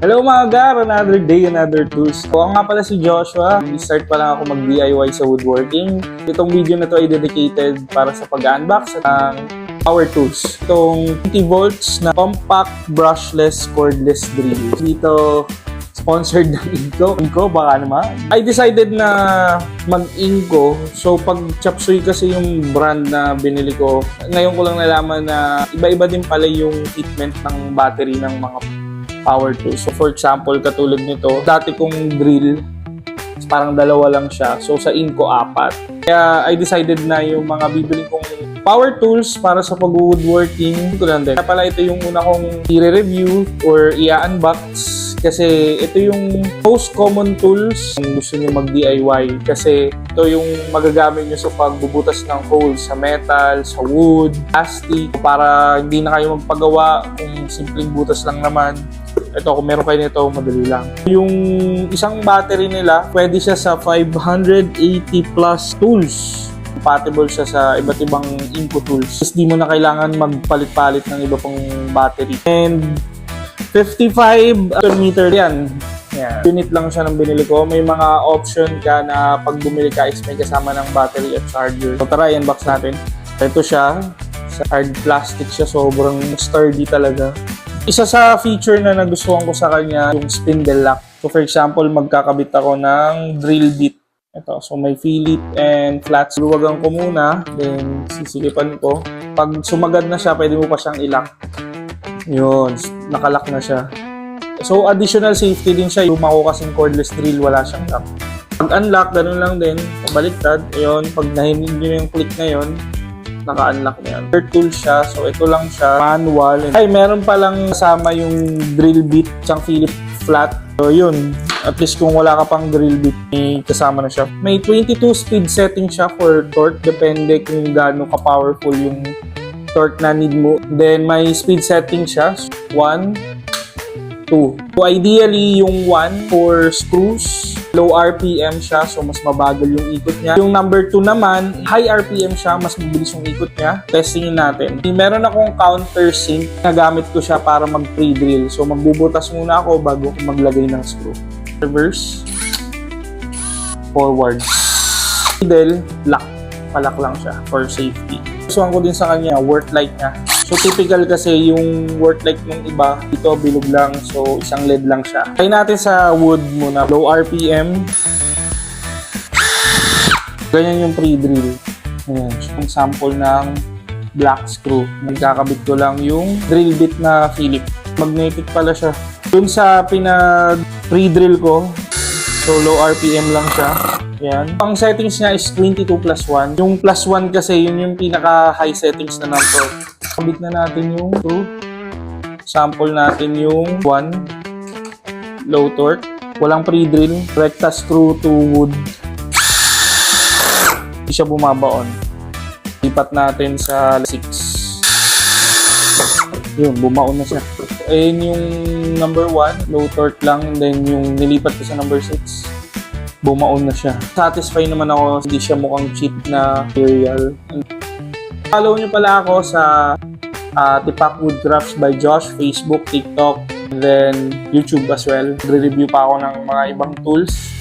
Hello mga gar! Another day, another tools. Ako nga pala si Joshua. Start pa lang ako mag-DIY sa woodworking. Itong video na to ay dedicated para sa pag-unbox ng power tools. Itong 20 volts na compact brushless cordless drill. Dito sponsored ng Inco, baka naman. I decided na mag-Inco. So pag Chapsuy kasi yung brand na binili ko, ngayon ko lang nalaman na iba-iba din pala yung fitment ng battery ng mga power tools. So for example, katulad nito, dati kong drill, parang dalawa lang siya. So sa Inco, 4. Kaya I decided na yung mga bibili kong power tools para sa pag-woodworking, ito lang din. Kaya pala ito yung una kong i-review or i-unbox kasi ito yung most common tools kung gusto nyo mag-DIY kasi ito yung magagamit nyo sa pagbubutas ng holes sa metal, sa wood, plastic, para hindi na kayo magpagawa kung simpleng butas lang naman. Ito, kung meron kayo nito, madali lang. Yung isang battery nila, pwede siya sa 580 plus tools. Compatible siya sa iba't ibang Inco tools. Di mo na kailangan magpalit-palit ng iba pang battery. And 55 meter yan. Yeah. Unit lang siya ng binili ko. May mga option ka na pag bumili ka is may kasama ng battery at charger. So tara, i-unbox natin. Ito siya. Sa hard plastic siya. Sobrang sturdy talaga. Isa sa feature na nagustuhan ko sa kanya, yung spindle lock. So for example, magkakabit ako ng drill bit. Ito. So may fillet and flat. Luwagan ko muna. Then sisikipan ko. Pag sumagad na siya, pwede mo pa siyang i-lock. Yun, nakalock na siya. So, additional safety din siya. Yung ako kasing cordless drill, wala siyang lock. Pag unlock, ganun lang din. Pabaliktad, ayun, pag nahinig nyo yung click na yun, naka-unlock na yan. Third tool siya, so ito lang siya, manual. Ay, meron palang kasama yung drill bit, siyang Philip flat. So, yun, at least kung wala ka pang drill bit, may kasama na siya. May 22 speed setting siya for torque, depende kung gaano ka-powerful yung torque na need mo. Then may speed setting siya, 1, 2. So ideally yung 1 for screws, low RPM siya, so mas mabagal yung ikot niya. Yung number 2 naman, high RPM siya, mas mabilis yung ikot niya. Testingin natin. Meron akong countersink na gamit ko siya para mag pre-drill. So magbubutas muna ako bago ko maglagay ng screw. Reverse, forward. Middle, lock. Palak lang siya for safety. Gustuhan ko din sa kanya, work light niya. So typical kasi yung work light ng iba, ito bilog lang, so isang LED lang siya. Try natin sa wood muna. Low RPM. Ganyan yung pre-drill. Ayan, yung sample ng black screw. Magkakabit ko lang yung drill bit na Philip. Magnetic pala siya. Dun sa pre-drill ko, so low RPM lang siya. Yan. Ang settings niya is 22 plus 1. Yung plus 1 kasi yun yung pinaka-high settings na number. Kabit na natin yung screw. Sample natin yung 1. Low torque. Walang pre-drill. Recta screw to wood. Hindi siya bumabaon. Lipat natin sa 6. Yun, bumaon na siya. Ayun yung number 1. Low torque lang. Then yung nilipat ko sa number 6. Bumaon na siya. Satisfy naman ako, hindi siya mukhang cheap na material. Follow nyo pala ako sa Tipak Woodcrafts by Josh, Facebook, TikTok, and then YouTube as well. Re-review pa ako ng mga ibang tools.